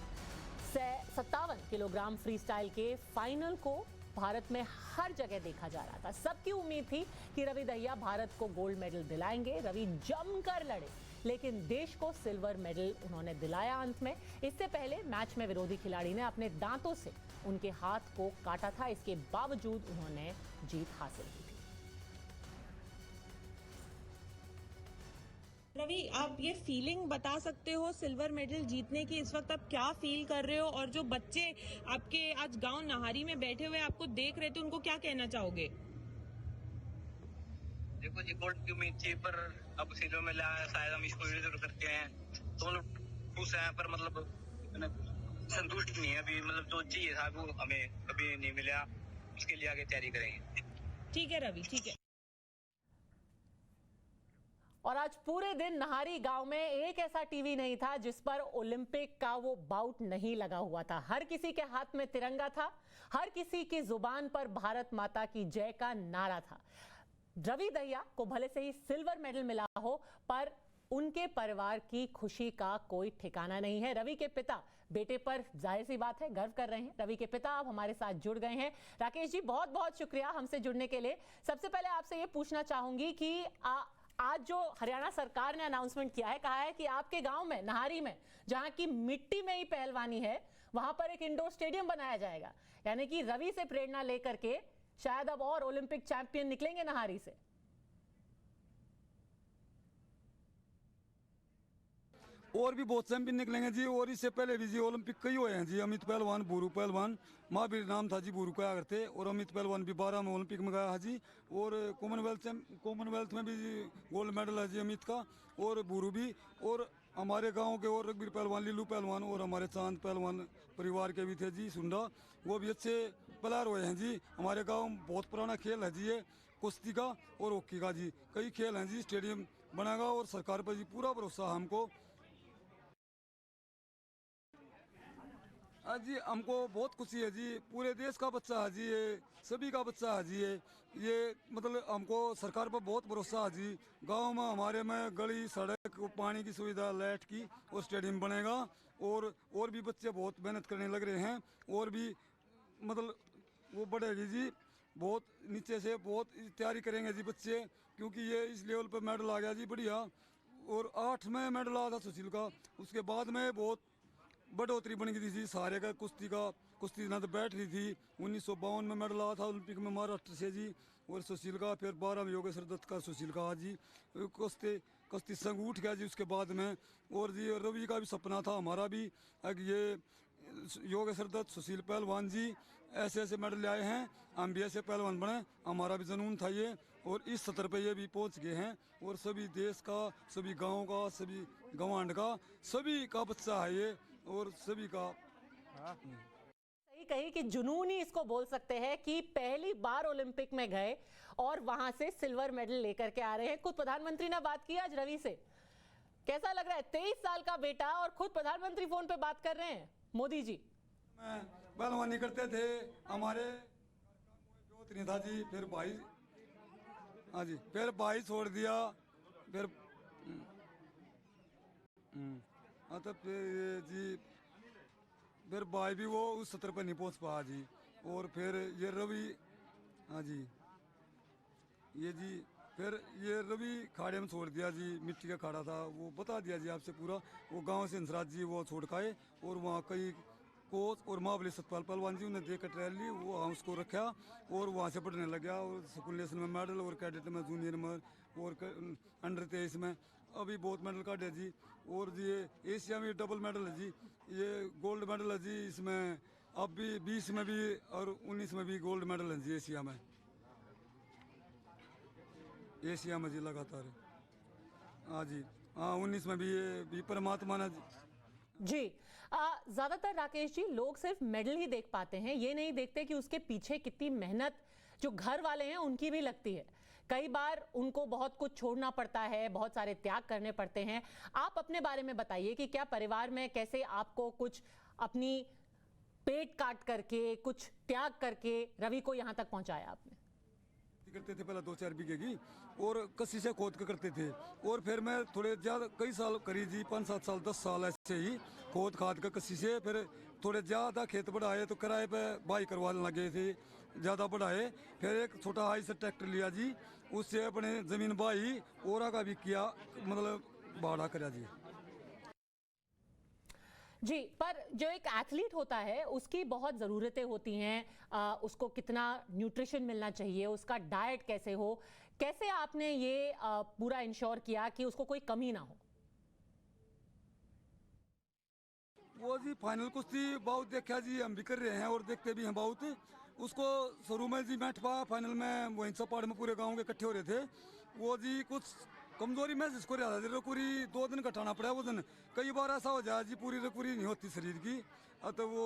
57 किलोग्राम फ्री स्टाइल के फाइनल को भारत में हर जगह देखा जा रहा था। सबकी उम्मीद थी कि रवि दहिया भारत को गोल्ड मेडल दिलाएंगे। रवि जमकर लड़े, लेकिन देश को सिल्वर मेडल उन्होंने दिलाया अंत में। इससे पहले मैच में विरोधी खिलाड़ी ने अपने दांतों से उनके हाथ को काटा था, इसके बावजूद उन्होंने जीत हासिल की थी। रवि, आप ये फीलिंग बता सकते हो सिल्वर मेडल जीतने की? इस वक्त आप क्या फील कर रहे हो, और जो बच्चे आपके आज गांव नाहरी में बैठे हुए आपको देख रहे थे, उनको क्या कहना चाहोगे? देखो जी, गोल्ड की उम्मीद थी, पर अब सिल्वर में लाया, शायद हम इसको जरूर करते हैं तो मतलब खुश हैं, पर मतलब संतुष्ट नहीं है अभी। मतलब जो चाहिए था वो हमें अभी नहीं मिला, उसके लिए आगे तैयारी करेंगे। ठीक है रवि, ठीक है। और आज पूरे दिन नाहरी गांव में एक ऐसा टीवी नहीं था जिस पर ओलंपिक का वो बाउट नहीं लगा हुआ था। हर किसी के हाथ में तिरंगा था, हर किसी की जुबान पर भारत माता की जय का नारा था। रवि दहिया को भले से ही सिल्वर मेडल मिला हो, पर उनके परिवार की खुशी का कोई ठिकाना नहीं है। रवि के पिता बेटे पर जाहिर सी बात है गर्व कर रहे हैं। रवि के पिता अब हमारे साथ जुड़ गए हैं। राकेश जी, बहुत बहुत शुक्रिया हमसे जुड़ने के लिए। सबसे पहले आपसे ये पूछना चाहूंगी कि आज जो हरियाणा सरकार ने अनाउंसमेंट किया है, कहा है कि आपके गांव में, नाहरी में, जहां की मिट्टी में ही पहलवानी है, वहां पर एक इंडोर स्टेडियम बनाया जाएगा। यानी कि रवि से प्रेरणा लेकर के शायद अब और ओलंपिक चैंपियन निकलेंगे नाहरी से। और भी बहुत चैंपियन निकलेंगे जी। और इससे पहले भी जी ओलंपिक कई हुए हैं जी। अमित पहलवान, बुरू पहलवान, महावीर नाम था जी बुरू का करते, और अमित पहलवान भी 12 में ओलंपिक में गया है जी। और कॉमनवेल्थ में भी जी गोल्ड मेडल है जी अमित का, और बुरू भी। और हमारे गांव के और रघुवीर पहलवान, लीलू पहलवान और हमारे चांद पहलवान परिवार के भी थे जी सुंडा, वो भी अच्छे प्लेयर हुए हैं जी। हमारे गाँव बहुत पुराना खेल है जी ये कुश्ती का और हॉकी का जी। कई खेल हैं जी, स्टेडियम बनेगा और सरकार पर जी पूरा भरोसा है हमको। जी हमको बहुत खुशी है जी। पूरे देश का बच्चा है जी, ये सभी का बच्चा है जी। ये मतलब हमको सरकार पर बहुत भरोसा है जी। गांव में हमारे में गली, सड़क, पानी की सुविधा, लाइट की और स्टेडियम बनेगा। और भी बच्चे बहुत मेहनत करने लग रहे हैं, और भी मतलब वो बढ़ेगी जी। बहुत नीचे से बहुत तैयारी करेंगे जी बच्चे, क्योंकि ये इस लेवल पर मेडल आ गया जी बढ़िया। और 8 में मेडल आया था सुशील का। उसके बाद में बहुत बढ़ोतरी बन गई थी सारे का कुश्ती ना तो बैठ रही थी। 1952 में मेडल आया था ओलंपिक में महाराष्ट्र से जी, और सुशील का फिर 12 में योगेश्वर दत्त का सुशील का जी कुश्ती संघ उठ गया जी उसके बाद में। और जी रवि का भी सपना था, हमारा भी, ये योगेश्वर दत्त, सुशील पहलवान जी ऐसे ऐसे मेडल लाए हैं, हम भी ऐसे पहलवान बने, हमारा भी जुनून था ये। और इस सतर पे ये भी पहुंच गए हैं। और सभी देश का, सभी गाँव का, सभी गवांड का, सभी का बच्चा है ये, और सभी का। सही कही कि जुनून ही इसको बोल सकते हैं कि पहली बार ओलंपिक में गए और वहां से सिल्वर मेडल लेकर के आ रहे हैं। खुद प्रधानमंत्री ने बात की आज रवि से। कैसा लग रहा है? 23 साल का बेटा और खुद प्रधानमंत्री फोन पे बात कर रहे हैं। मोदी जी पहलवानी करते थे, हमारे था जी, फिर भाई हाँ जी, फिर भाई छोड़ दिया, फिर हाँ तो फिर ये जी फिर भाई भी वो उस सत्र पर नहीं पहुंच पाया जी। और फिर ये रवि, हाँ जी ये जी फिर ये रवि खाड़े में छोड़ दिया जी, मिट्टी का खाड़ा था वो बता दिया जी आपसे पूरा। वो गांव से हंसराज जी वो छोड़ खाए और वहाँ कई कोच और महाबली सतपाल पहलवान जी उन्हें देख कर ट्रायल ली, वो उसको रखा और वहाँ से पढ़ने लग गया। और स्कूल नेशनल में मेडल और कैडेट में जूनियर में और अंडर 23 में अभी बहुत मेडल काटे जी। और ये एशिया में डबल मेडल है जी, ये गोल्ड मेडल है जी इसमें। अब भी 20 में भी और 19 में भी गोल्ड मेडल है जी एशिया में जी लगातार। हाँ जी, हाँ 19 में भी ये भी परमात्मा ने जी। ज्यादातर राकेश जी लोग सिर्फ मेडल ही देख पाते हैं, ये नहीं देखते कि उसके पीछे कितनी मेहनत जो घर वाले हैं उनकी भी लगती है। कई बार उनको बहुत कुछ छोड़ना पड़ता है, बहुत सारे त्याग करने पड़ते हैं। आप अपने बारे में बताइए कि क्या परिवार में कैसे आपको कुछ अपनी पेट काट करके कुछ त्याग करके रवि को यहाँ तक पहुँचाया आपने? करते थे पहले 2-4 बीघे की और कसी से खोद के करते थे। और फिर मैं थोड़े ज़्यादा कई साल करी जी, 5-7 साल 10 साल ऐसे ही खोद खाद का कसी से। फिर थोड़े ज़्यादा खेत बढ़ाए तो किराए पे भाई करवाने लगे थे, ज़्यादा बढ़ाए। फिर एक छोटा हाई से ट्रैक्टर लिया जी, उससे अपने ज़मीन बाई और का भी किया, मतलब भाड़ा करा जी। जी, पर जो एक एथलीट होता है उसकी बहुत ज़रूरतें होती हैं, उसको कितना न्यूट्रिशन मिलना चाहिए, उसका डाइट कैसे हो, कैसे आपने ये पूरा इंश्योर किया कि उसको कोई कमी ना हो? वो जी फाइनल कुश्ती बहुत देखा जी, हम भी कर रहे हैं और देखते भी हैं बहुत। उसको शुरू में जी बैठ पाया, फाइनल में वहीं सपाड़ में पूरे गांव के इकट्ठे हो रहे थे। वो जी कुछ कमजोरी महसूस कर रहा था, पूरी 2 दिन घटाना पड़ा वजन। कई बार ऐसा हो जाए जी पूरी रिकवरी नहीं होती शरीर की। तो वो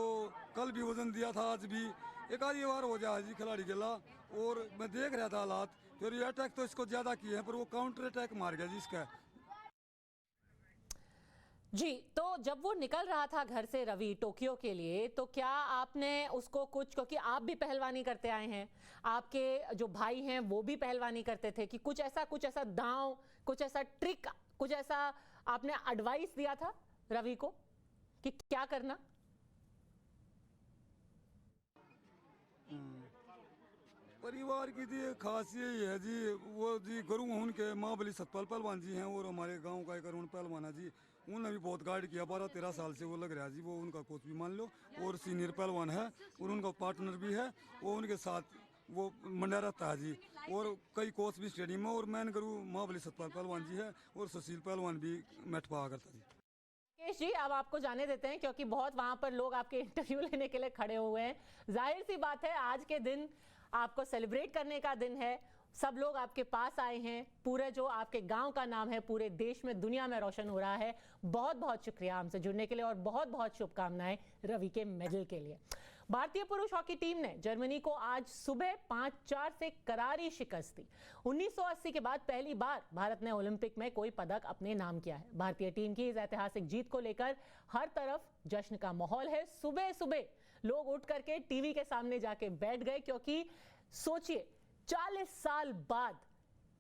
कल भी वजन दिया था, आज भी एक आधी बार हो जाए जी खिलाड़ी के ला। और मैं देख रहा था हालात, फिर ये अटैक तो इसको ज़्यादा किए हैं पर वो काउंटर अटैक मार गया जी इसका। जी, तो जब वो निकल रहा था घर से रवि टोक्यो के लिए, तो क्या आपने उसको कुछ, क्योंकि आप भी पहलवानी करते आए हैं, आपके जो भाई हैं वो भी पहलवानी करते थे, कि कुछ ऐसा दांव, कुछ ऐसा ट्रिक, कुछ ऐसा आपने एडवाइस दिया था रवि को कि क्या करना? परिवार की जी खास यही है जी, वो जी गुरु उनके महाबली सतपाल पहलवान जी हैं और हमारे गांव का एक अरुण पहलवान है जी, उन्होंने भी बहुत गाइड किया। 12-13 साल से वो लग रहा है जी, वो उनका कोच भी मान लो और सीनियर पहलवान है और उनका पार्टनर भी है, वो उनके साथ वो मंडा रहता है जी। और कई कोच भी स्टेडियम में, और मैन गुरु महाबली सतपाल पहलवान जी है और सुशील पहलवान भी मैट पाया करता जी। राकेश जी, अब आपको जाने देते हैं क्योंकि बहुत वहां पर लोग आपके इंटरव्यू लेने के लिए खड़े हुए हैं। जाहिर सी बात है आज के दिन आपको सेलिब्रेट करने का दिन है, सब लोग आपके पास आए हैं, पूरे जो आपके गांव का नाम है पूरे देश में दुनिया में रोशन हो रहा है। बहुत बहुत शुक्रिया हमसे जुड़ने के लिए और बहुत बहुत शुभकामनाएं रवि के मेडल के लिए। भारतीय पुरुष हॉकी टीम ने जर्मनी को आज सुबह 5-4 से करारी शिकस्त दी। 1980 के बाद पहली बार भारत ने ओलंपिक में कोई पदक अपने नाम किया है। भारतीय टीम की इस ऐतिहासिक जीत को लेकर हर तरफ जश्न का माहौल है। सुबह सुबह लोग उठ करके टीवी के सामने जाके बैठ गए, क्योंकि सोचिए 40 साल बाद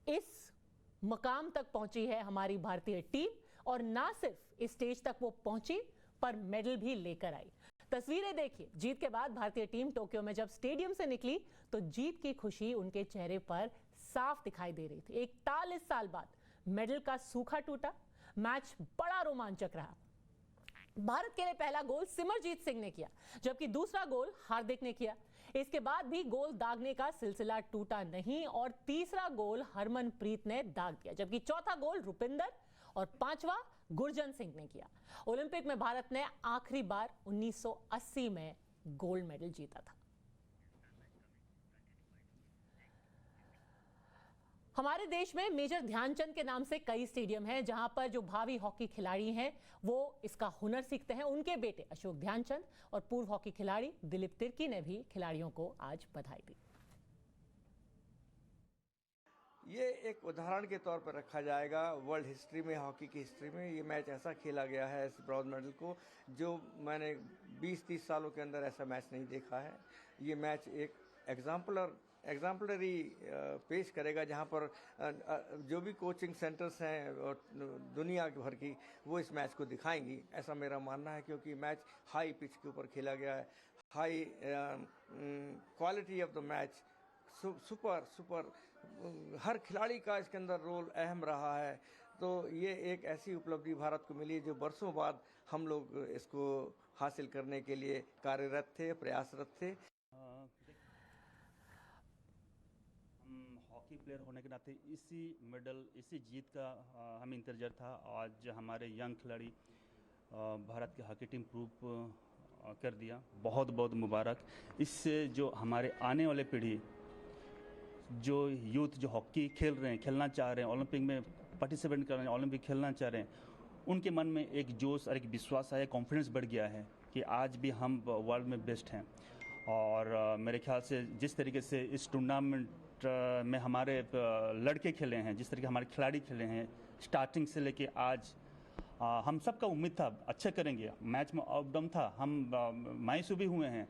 इस मकाम तक पहुंची है हमारी भारतीय टीम, और ना सिर्फ इस स्टेज तक वो पहुंची पर मेडल भी लेकर आई। तस्वीरें देखिए, जीत के बाद भारतीय टीम टोक्यो में जब स्टेडियम से निकली तो जीत की खुशी उनके चेहरे पर साफ दिखाई दे रही थी। 41 साल बाद मेडल का सूखा टूटा, मैच बड़ा रोमांचक रहा। भारत के लिए पहला गोल सिमरजीत सिंह ने किया, जबकि दूसरा गोल हार्दिक ने किया। इसके बाद भी गोल दागने का सिलसिला टूटा नहीं और तीसरा गोल हरमनप्रीत ने दाग दिया, जबकि चौथा गोल रुपिंदर और पांचवा गुरजन सिंह ने किया। ओलंपिक में भारत ने आखिरी बार 1980 में गोल्ड मेडल जीता था। हमारे देश में मेजर ध्यानचंद के नाम से कई स्टेडियम हैं जहां पर जो भावी हॉकी खिलाड़ी हैं वो इसका हुनर सीखते हैं। उनके बेटे अशोक ध्यानचंद और पूर्व हॉकी खिलाड़ी दिलीप तिर्की ने भी खिलाड़ियों को आज बधाई दी। ये एक उदाहरण के तौर पर रखा जाएगा वर्ल्ड हिस्ट्री में, हॉकी की हिस्ट्री में। ये मैच ऐसा खेला गया है इस ब्रॉन्ज मेडल को, जो मैंने 20-30 सालों के अंदर ऐसा मैच नहीं देखा है। ये मैच एक एग्जाम्पलर एग्जाम्पलरी पेश करेगा, जहां पर जो भी कोचिंग सेंटर्स हैं और दुनिया भर की वो इस मैच को दिखाएंगी, ऐसा मेरा मानना है। क्योंकि मैच हाई पिच के ऊपर खेला गया है, high quality of the match, super हर खिलाड़ी का इसके अंदर रोल अहम रहा है। तो ये एक ऐसी उपलब्धि भारत को मिली जो बरसों बाद हम लोग इसको हासिल करने के लिए कार्यरत थे, प्रयासरत थे। हम हॉकी प्लेयर होने के नाते इसी मेडल, इसी जीत का हमें इंतज़ार था। आज हमारे यंग खिलाड़ी भारत की हॉकी टीम प्रूव कर दिया, बहुत बहुत मुबारक। इससे जो हमारे आने वाले पीढ़ी, जो यूथ जो हॉकी खेल रहे हैं, खेलना चाह रहे हैं, ओलंपिक में पार्टिसिपेट कर रहे हैं, ओलंपिक खेलना चाह रहे हैं, उनके मन में एक जोश और एक विश्वास आया, कॉन्फिडेंस बढ़ गया है कि आज भी हम वर्ल्ड में बेस्ट हैं। और मेरे ख्याल से जिस तरीके से इस टूर्नामेंट में हमारे लड़के खेले हैं, जिस तरीके हमारे खिलाड़ी खेले हैं स्टार्टिंग से लेके आज, हम सबका उम्मीद था अच्छा करेंगे। मैच में अप डाउन था, हम मायूस भी हुए हैं,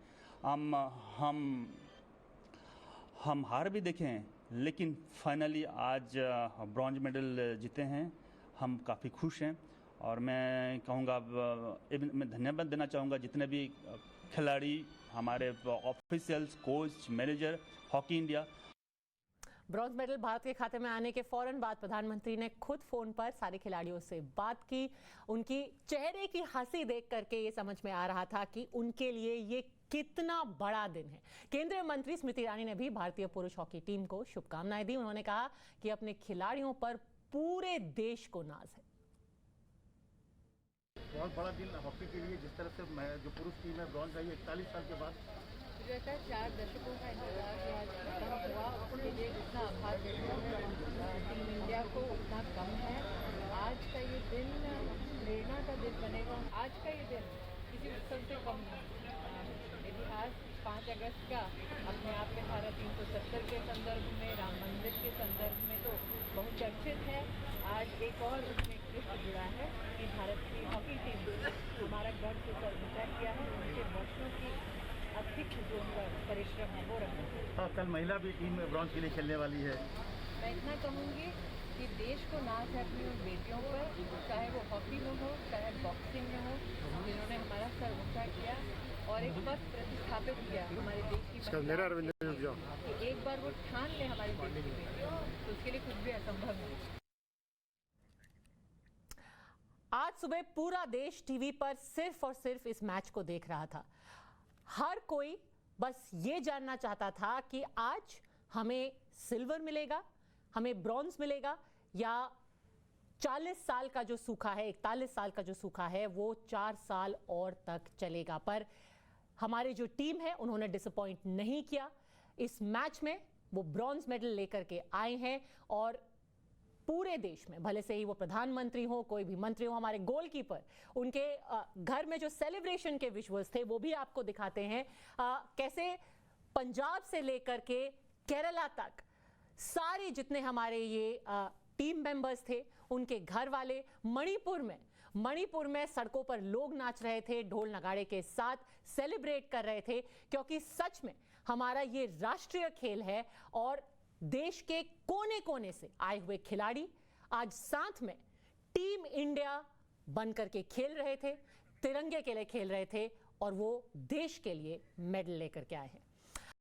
हम हार भी देखे हैं, लेकिन फाइनली आज ब्रॉन्ज मेडल जीते हैं। हम काफ़ी खुश हैं और मैं कहूँगा, मैं धन्यवाद देना चाहूँगा जितने भी खिलाड़ी, हमारे officials, coach, manager, hockey India. Bronze medal Bharat के खाते में आने के फौरन बाद प्रधानमंत्री ने खुद फोन पर सारे खिलाड़ियों से बात की। उनकी चेहरे की हंसी देख करके ये समझ में आ रहा था कि उनके लिए ये कितना बड़ा दिन है। केंद्रीय मंत्री स्मृति ईरानी ने भी भारतीय पुरुष हॉकी टीम को शुभकामनाएं दी। उन्होंने कहा कि अपने खिलाड़ियों पर पूरे देश को नाज है। बहुत बड़ा दिन हॉकी के लिए, जिस तरह से जो पुरुष टीम है ब्रॉन्ज आई 41 साल के बाद, जैसा 4 दशकों का इंतजार जो आज खत्म हुआ, उसके लिए जितना आभार देते हैं टीम इंडिया को उतना कम है। आज का ये दिन प्रेरणा का दिन बनेगा। आज का ये दिन किसी उत्सव से कम नहीं। इतिहास 5 अगस्त का अपने आप में धारा 370 के संदर्भ में, राम मंदिर के संदर्भ में तो बहुत चर्चित है। आज एक और उसमें कृष्ण जुड़ा है कि भारत की हॉकी टीम हमारा गर्व से सर ऊंचा किया है। उनके वर्षों की अधिक जो उनका परिश्रम है वो रहा है। और कल महिला भी टीम में ब्रॉन्ज के लिए खेलने वाली है। मैं इतना कहूँगी कि देश को नाज है अपनी उन बेटियों पर, चाहे वो हॉकी में हो, चाहे बॉक्सिंग में हो, जिन्होंने हमारा सर ऊंचा किया और एक पद प्रतिस्थापित किया हमारे देश की महिला कि एक बार वो ठान ले हमारे देश की बेटियों, तो उसके लिए कुछ भी असंभव नहीं। आज सुबह पूरा देश टीवी पर सिर्फ और सिर्फ इस मैच को देख रहा था। हर कोई बस ये जानना चाहता था कि आज हमें सिल्वर मिलेगा, हमें ब्रॉन्ज मिलेगा, या 40 साल का जो सूखा है, 41 साल का जो सूखा है, वो 4 साल और तक चलेगा। पर हमारी जो टीम है उन्होंने डिसअपॉइंट नहीं किया। इस मैच में वो ब्रॉन्ज मेडल लेकर के आए हैं और पूरे देश में, भले से ही वो प्रधानमंत्री हो, कोई भी मंत्री हो, हमारे गोलकीपर, उनके घर में जो सेलिब्रेशन के विजुअल्स थे वो भी आपको दिखाते हैं। कैसे पंजाब से लेकर के केरला तक सारे जितने हमारे ये टीम मेंबर्स थे, उनके घर वाले, मणिपुर में सड़कों पर लोग नाच रहे थे, ढोल नगाड़े के साथ सेलिब्रेट कर रहे थे, क्योंकि सच में हमारा ये राष्ट्रीय खेल है और देश के कोने कोने से आए हुए खिलाड़ी आज साथ में टीम इंडिया बनकर के खेल रहे थे, तिरंगे के लिए खेल रहे थे और वो देश के लिए मेडल लेकर के आए हैं।